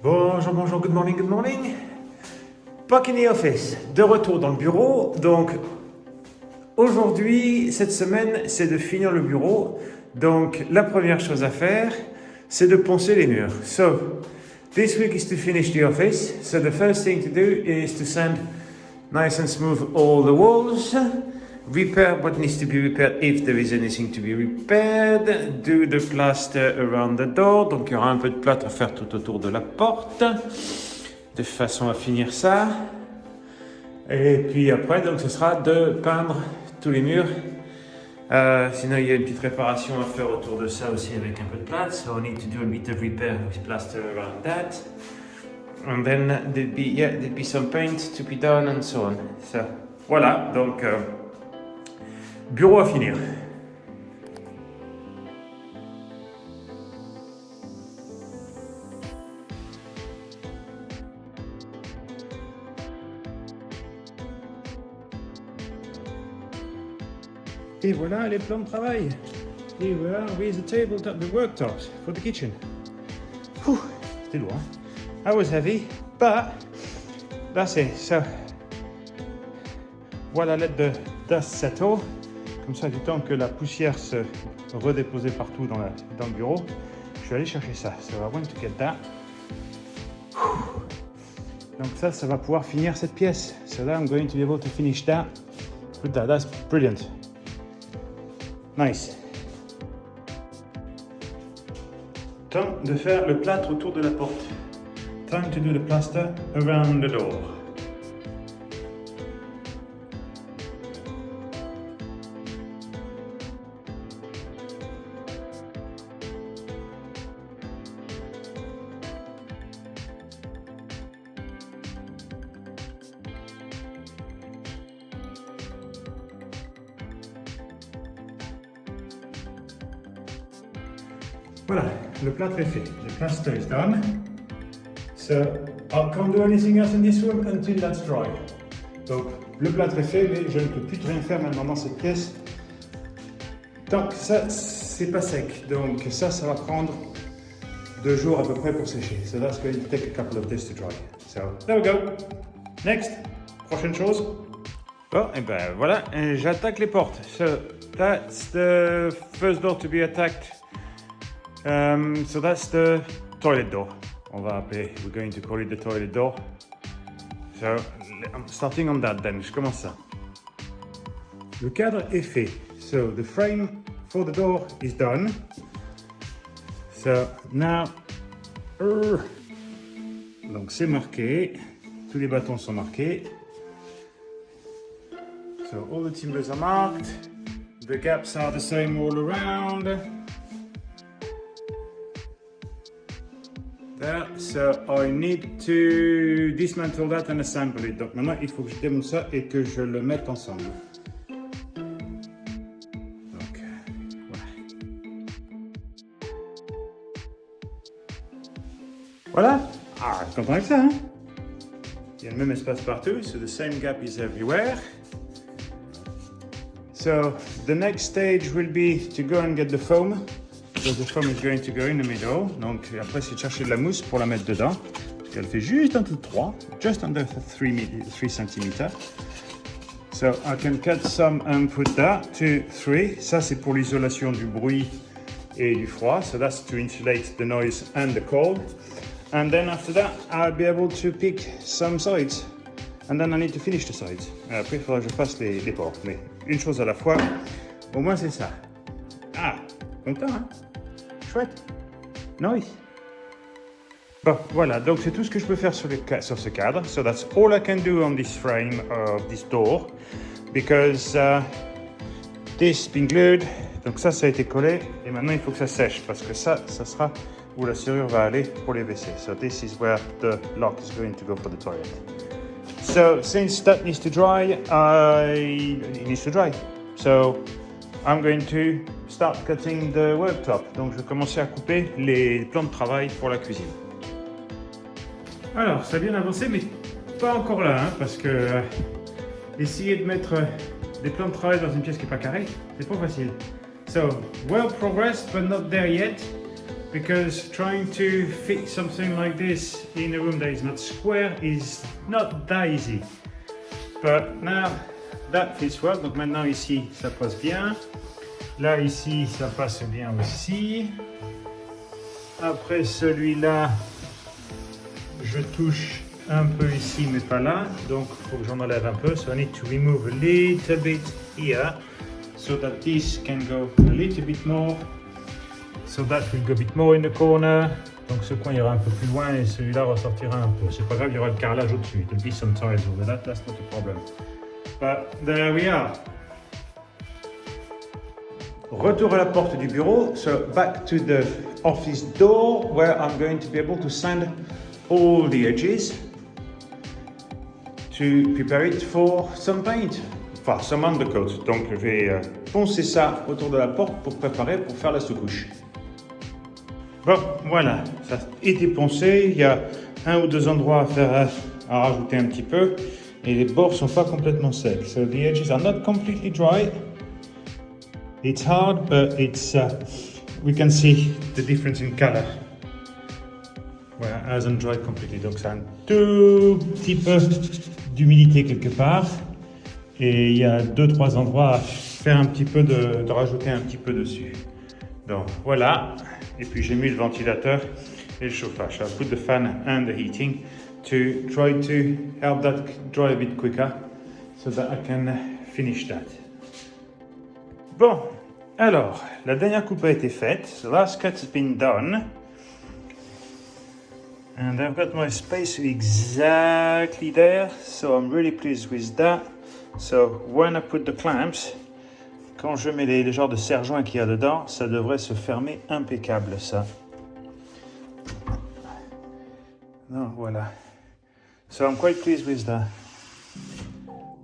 Bonjour, bonjour, good morning, good morning. Back in the office, de retour dans le bureau. Donc, aujourd'hui, cette semaine, c'est de finir le bureau. Donc, la première chose à faire, c'est de poncer les murs. So, this week is to finish the office. So, the first thing to do is to sand nice and smooth all the walls. Repair what needs to be repaired if there is anything to be repaired. Do the plaster around the door. Donc il y aura un peu de plâtre à faire tout autour de la porte. De façon à finir ça. Et puis après, donc ce sera de peindre tous les murs. Sinon il y a une petite réparation à faire autour de ça aussi avec un peu de plâtre. So I need to do a bit of repair with plaster around that. And then there'd be some paint to be done and so on. So voilà, donc bureau à finir. Et voilà les plans de travail. Here we are with the tabletop, the worktops for the kitchen. Whew, c'était lourd. That was heavy, but that's it. So, voilà l'aide de dust settle. Comme ça, du temps que la poussière se redéposait partout dans le bureau, je suis allé chercher ça. So I went to get that. Donc ça va pouvoir finir cette pièce. So now I'm going to be able to finish that with that. That's brilliant. Nice. Temps de faire le plâtre autour de la porte. Time to do the plaster around the door. Voilà, le plâtre est fait. The plaster is done. So, I can't do anything else in this room until that's dry. Donc, le plâtre est fait, mais je ne peux plus rien faire maintenant dans cette pièce. Tant que ça, c'est pas sec. Donc, ça va prendre 2 jours à peu près pour sécher. So, that's going to take a couple of days to dry. So, there we go. Next, prochaine chose. Bon, et ben voilà, j'attaque les portes. So, that's the first door to be attacked. So that's the toilet door. On va appeler, we're going to call it the toilet door. So, I'm starting on that then. Je commence ça. Le cadre est fait. So, the frame for the door is done. So, now, donc c'est marqué. Tous les bâtons sont marqués. So, all the timbers are marked. The gaps are the same all around. There, so I need to dismantle that and assemble it. Donc maintenant, il faut que je démonte ça et que je le mette ensemble. Donc, voilà. Ah, content avec ça, hein? Il y a le même espace partout, so the same gap is everywhere. So the next stage will be to go and get the foam. So the foam is going to go in the middle. Donc après c'est de chercher de la mousse pour la mettre dedans. Elle fait juste un peu 3, just under 3 cm. So I can cut some and put that, 2, 3. Ça c'est pour l'isolation du bruit et du froid. So that's to insulate the noise and the cold. And then after that I'll be able to pick some sides. And then I need to finish the sides. Après il faudra que je fasse les portes. Mais une chose à la fois, au moins c'est ça. Ah, content hein? Chouette. Nice. Bon, voilà, donc c'est tout ce que je peux faire sur ce cadre. So that's all I can do on this frame of this door. Because this been glued. Donc ça a été collé. Et maintenant, il faut que ça sèche. Parce que ça sera où la serrure va aller pour les WC. So this is where the lock is going to go for the toilet. So since that needs to dry, it needs to dry. So I'm going to start cutting the worktop. Donc je vais commencer à couper les plans de travail pour la cuisine. Alors ça a bien avancé mais pas encore là hein, parce que essayer de mettre des plans de travail dans une pièce qui n'est pas carrée, c'est pas facile. So well progressed but not there yet. because trying to fit something like this in a room that is not square is not that easy. But now that fits well. Donc maintenant ici ça passe bien. Là ici ça passe bien aussi. Après celui-là, je touche un peu ici mais pas là. Donc il faut que j'en enlève un peu. So I need to remove a little bit here so that this can go a little bit more. So that will go a bit more in the corner. Donc ce coin ira un peu plus loin et celui-là ressortira un peu. C'est pas grave, il y aura le carrelage au-dessus. There'll be some tiles over that, that's not a problem. But there we are. Retour à la porte du bureau. So back to the office door where I'm going to be able to sand all the edges to prepare it for some paint. Enfin, some undercoat. Donc je vais poncer ça autour de la porte pour préparer pour faire la sous-couche. Bon, voilà, ça a été poncé. Il y a un ou deux endroits à rajouter un petit peu. Et les bords sont pas complètement secs. So the edges are not completely dry. It's hard, but it's we can see the difference in color. Voilà, it hasn't dried completely. Donc c'est un tout petit peu d'humidité quelque part. Et il y a 2-3 endroits à faire un petit peu de rajouter un petit peu dessus. Donc voilà. Et puis j'ai mis le ventilateur et le chauffage. I'll put the fan and the heating to try to help that dry a bit quicker so that I can finish that. Bon, alors, la dernière coupe a été faite. The last cut has been done. And I've got my space exactly there, so I'm really pleased with that. So when I put the clamps, quand je mets les genres de serre-joints qu'il y a dedans, ça devrait se fermer impeccable, ça. Non, voilà. So I'm quite pleased with that.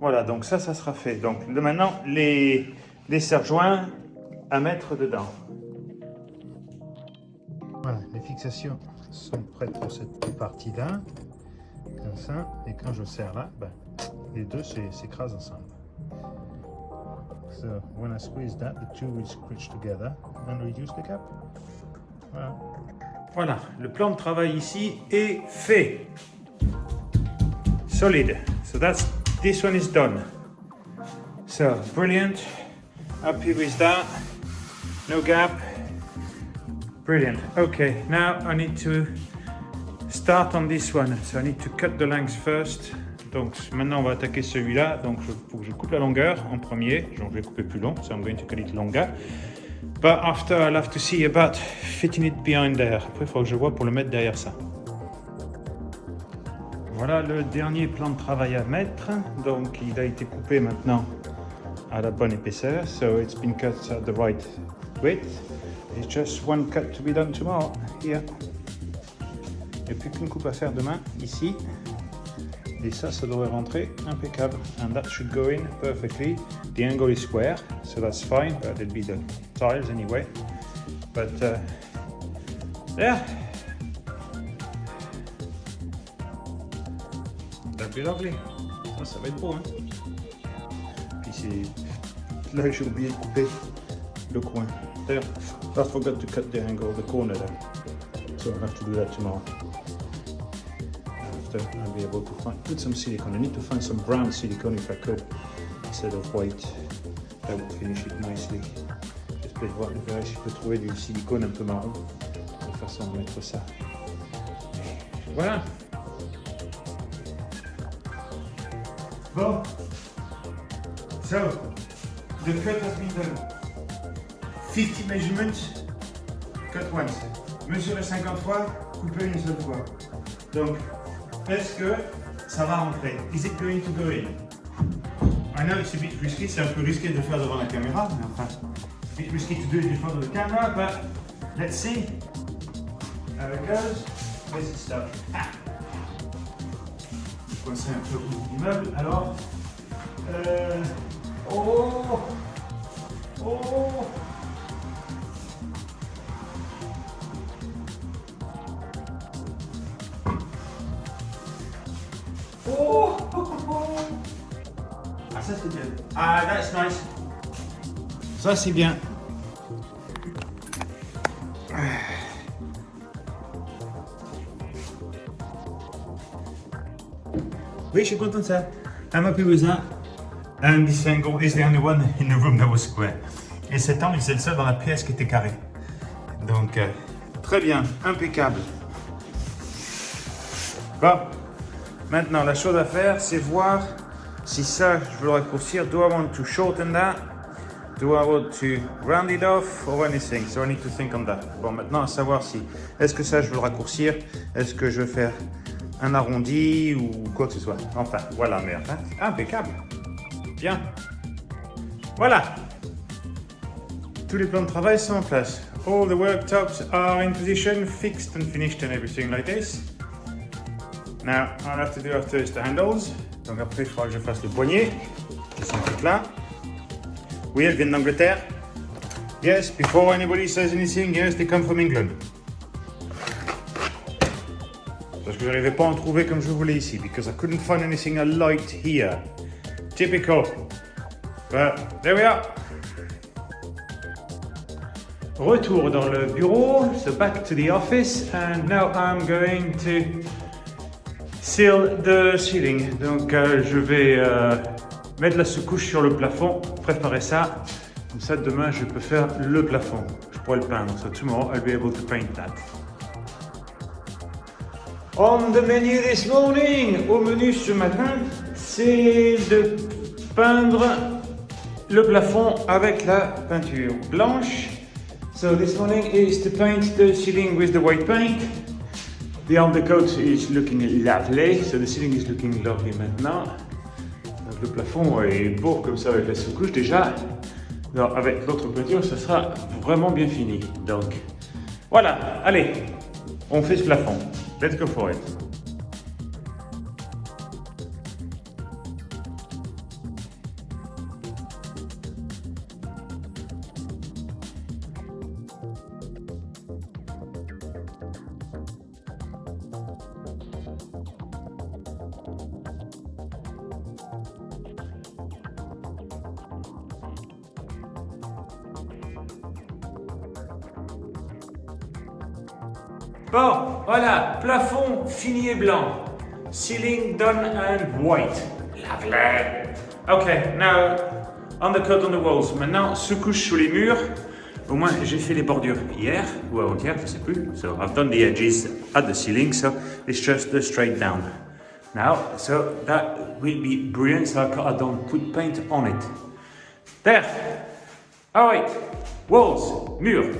Voilà, donc ça sera fait. Donc maintenant, les serre-joints à mettre dedans. Voilà, les fixations sont prêtes pour cette partie-là. Comme ça. Et quand je serre là, ben, les deux s'écrasent ensemble. So when I squeeze that, the two will squish together and reduce the gap. Voilà. Voilà, le plan de travail ici est fait. Solid. So this one is done. So brilliant. Happy with that. No gap. Brilliant. Okay, now I need to start on this one. So I need to cut the length first. Donc maintenant on va attaquer celui-là. Donc il faut que je coupe la longueur en premier. Donc je vais couper plus long. So I'm going to cut it longer. But after I'll have to see about fitting it behind there. Après il faut que je vois pour le mettre derrière ça. Voilà le dernier plan de travail à mettre. Donc il a été coupé maintenant à la bonne épaisseur. So it's been cut at the right width. It's just one cut to be done tomorrow. Here. Il n'y a plus qu'une coupe à faire demain ici. Et ça devrait rentrer impeccable. And that should go in perfectly. The angle is square, so that's fine, but there'll be the tiles anyway. But yeah. That'll be lovely. Ça va être beau, hein. Puis là, j'ai oublié de couper le coin. There. I forgot to cut the angle of the corner there. So I'll have to do that tomorrow. I'll be able to put some silicone. I need to find some brown silicone if I could, instead of white. That would finish it nicely. J'espère voir si je peux trouver du silicone un peu marron de façon à mettre ça. Et voilà. Bon. So, the cut has been done. 50 measurements, cut once. Mesurer 50 fois, couper une seule fois. Donc, est-ce que ça va rentrer? Is it going to go in? I know it's a bit risky, c'est un peu risqué de le faire devant la caméra, mais enfin, a bit risky to do it in front of the camera, but let's see how it goes. Where's it stuck? Ah! Je vais coincer un peu au bout du meuble, alors. Oh! Oh! Oh, ah ça c'est bien. Ah that's nice. Ça c'est bien. Oui, je suis content de ça. I'm happy with that. And this angle is the only one in the room that was square. Et cet angle, c'est le seul dans la pièce qui était carré. Donc, très bien, impeccable. Bon, maintenant, la chose à faire, c'est voir si ça, je veux le raccourcir. Do I want to shorten that? Do I want to round it off or anything? So I need to think on that. Bon, maintenant, à savoir si, est-ce que ça, je veux le raccourcir? Est-ce que je veux faire un arrondi ou quoi que ce soit? Enfin, voilà, merde. Hein? Impeccable. Bien. Voilà. Tous les plans de travail sont en place. All the worktops are in position, fixed and finished and everything like this. Now, all I have to do after is the handles. Donc après, il faudra que je fasse le poignet. Ils sont toutes là. Oui, elles viennent d'Angleterre. Yes, before anybody says anything, yes, they come from England. Parce que je n'arrivais pas à en trouver comme je voulais ici. Because I couldn't find anything I liked here. Typical. But there we are. Retour dans le bureau, so back to the office, and now I'm going to seal the ceiling. Donc je vais mettre la sous-couche sur le plafond, préparer ça. Comme ça demain je peux faire le plafond. Je pourrais le peindre. So tomorrow I'll be able to paint that. On the menu this morning, au menu ce matin, c'est de peindre le plafond avec la peinture blanche. So this morning is to paint the ceiling with the white paint. The undercoat is looking lovely, so the ceiling is looking lovely maintenant. Donc le plafond est beau comme ça avec la sous-couche déjà. Alors, avec l'autre peinture, ça sera vraiment bien fini. Donc voilà, allez, on fait ce plafond. Let's go for it. Bon, voilà, plafond fini et blanc. Ceiling done and white. Lovely. Okay, now undercoat on the walls. Maintenant, sous-couche sous les murs. Au moins, j'ai fait les bordures hier ou avant-hier, je ne sais plus. So I've done the edges at the ceiling, so it's just straight down. Now, so that will be brilliant, so I don't put paint on it. There. All right. Walls, murs.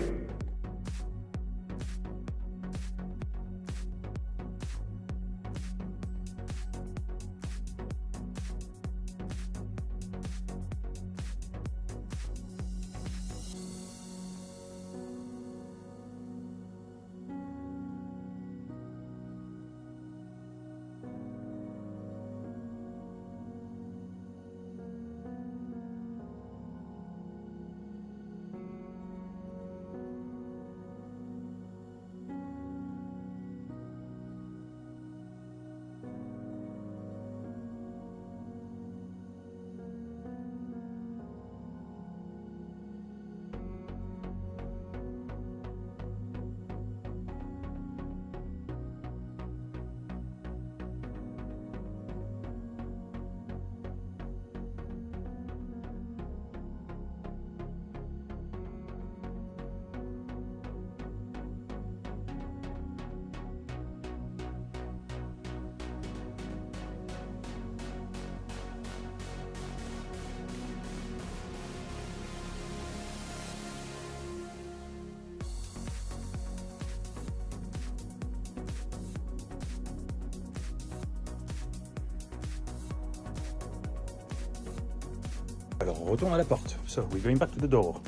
Alors on retourne à la porte. So we're going back to the door.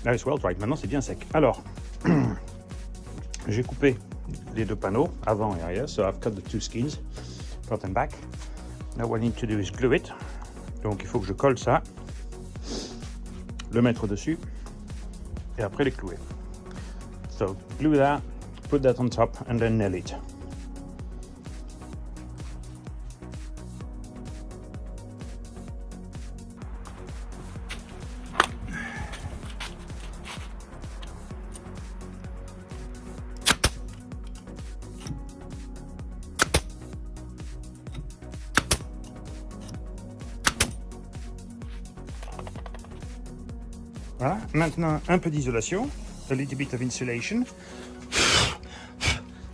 Now it's well dried. Maintenant c'est bien sec. Alors j'ai coupé les deux panneaux avant et arrière. So I've cut the two skins, front and back. Now what I need to do is glue it. Donc il faut que je colle ça, le mettre dessus et après les clouer. So glue that, put that on top and then nail it. Voilà, maintenant un peu d'isolation, a little bit of insulation,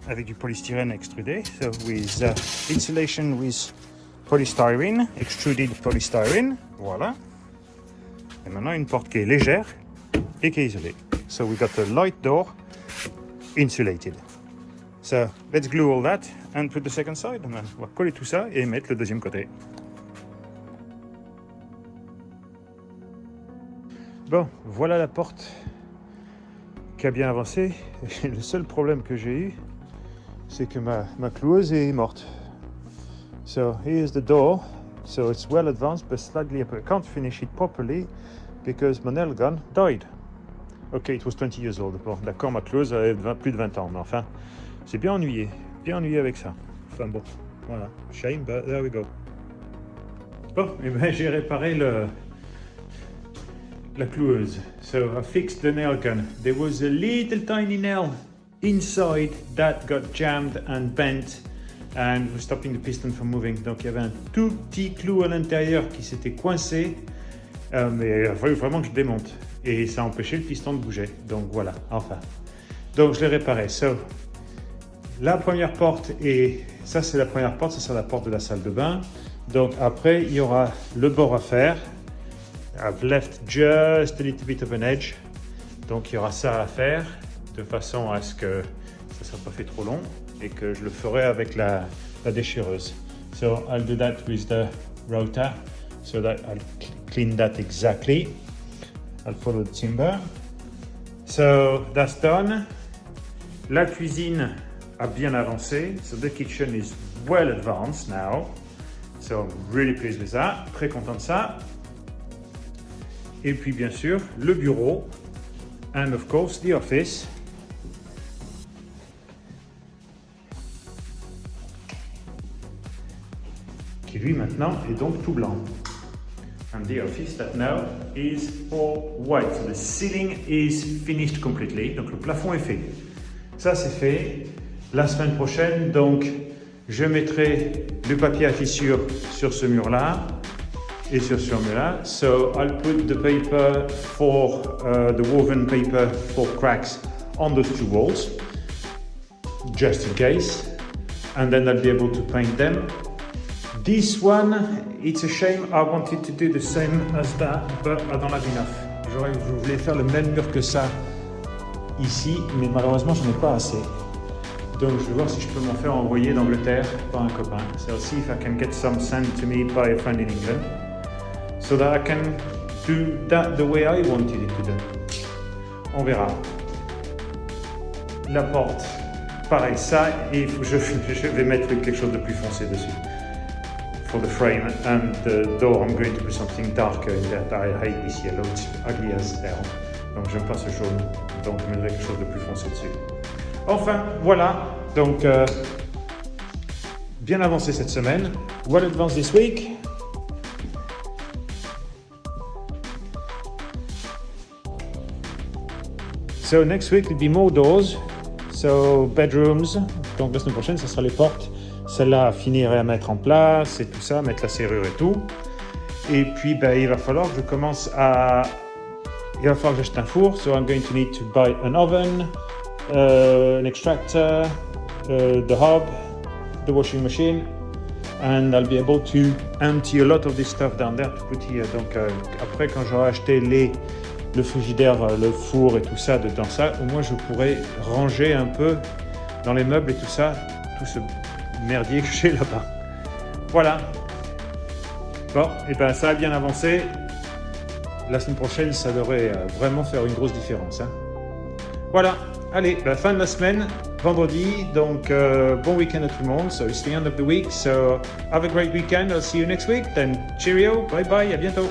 avec du polystyrène extrudé, so with insulation with polystyrene, extruded polystyrene, voilà. Et maintenant une porte qui est légère et qui est isolée. So we got a light door, insulated. So let's glue all that and put the second side. On va coller tout ça et mettre le deuxième côté. Bon, voilà la porte qui a bien avancé. Et le seul problème que j'ai eu, c'est que ma cloueuse est morte. So here's the door. So it's well advanced, but slightly up. I can't finish it properly because my nail gun died. Okay, it was 20 years old. Bon, d'accord, ma cloueuse avait plus de 20 ans, mais enfin, c'est bien ennuyé avec ça. Enfin bon, voilà, shame, but there we go. Bon, et ben j'ai réparé la cloueuse. So I fixed the nail gun. There was a little tiny nail inside that got jammed and bent and was stopping the piston from moving. Donc il y avait un tout petit clou à l'intérieur qui s'était coincé, mais il a fallu vraiment que je démonte. Et ça a empêché le piston de bouger. Donc voilà, enfin. Donc je l'ai réparé. So, la première porte, et ça c'est la première porte, ça sera la porte de la salle de bain. Donc après, il y aura le bord à faire. I've left just a little bit of an edge. Donc il y aura ça à faire, de façon à ce que ça ne soit pas fait trop long et que je le ferai avec la déchireuse. So I'll do that with the router, so that I'll clean that exactly. I'll follow the timber. So that's done. La cuisine a bien avancé. So the kitchen is well advanced now. So I'm really pleased with that. Très content de ça. Et puis bien sûr, le bureau. And of course, the office. Qui lui maintenant est donc tout blanc. And the office that now is all white. So the ceiling is finished completely. Donc le plafond est fait. Ça c'est fait. La semaine prochaine, donc, je mettrai le papier à fissure sur ce mur-là et sur ce mur-là. So I'll put the paper for the woven paper for cracks on those two walls, just in case. And then I'll be able to paint them. This one, it's a shame, I wanted to do the same as that, but I don't have enough. Je voulais faire le même mur que ça ici, mais malheureusement, je n'en ai pas assez. Donc, je vais voir si je peux m'en faire envoyer d'Angleterre par un copain. So I'll see if I can get some sent to me by a friend in England, so that I can do that the way I wanted it to do. On verra. La porte, pareil, ça, et je vais mettre quelque chose de plus foncé dessus. For the frame and the door, I'm going to put something darker in that. I hate this yellow, it's ugly as hell. Donc j'aime pas ce jaune, donc je mettrai quelque chose de plus foncé dessus. Enfin, voilà, donc bien avancé cette semaine. Well advanced this week. So next week will be more doors. So bedrooms. Donc la semaine prochaine, ça sera les portes. Celle-là finirait à mettre en place et tout ça, mettre la serrure et tout. Et puis, ben, il va falloir que j'achète un four. So I'm going to need to buy an oven, an extractor, the hob, the washing machine, and I'll be able to empty a lot of this stuff down there to put here. Donc, après, quand j'aurai acheté le frigidaire, le four et tout ça dedans ça, au moins je pourrai ranger un peu dans les meubles et tout ça, tout ce merdier que j'ai là-bas. Voilà. Bon, et ben ça a bien avancé. La semaine prochaine, ça devrait vraiment faire une grosse différence. Hein. Voilà. Allez, ben, fin de la semaine, vendredi. Donc, bon week-end à tout le monde. So, it's the end of the week. So, have a great weekend. I'll see you next week. Then, cheerio. Bye bye. À bientôt.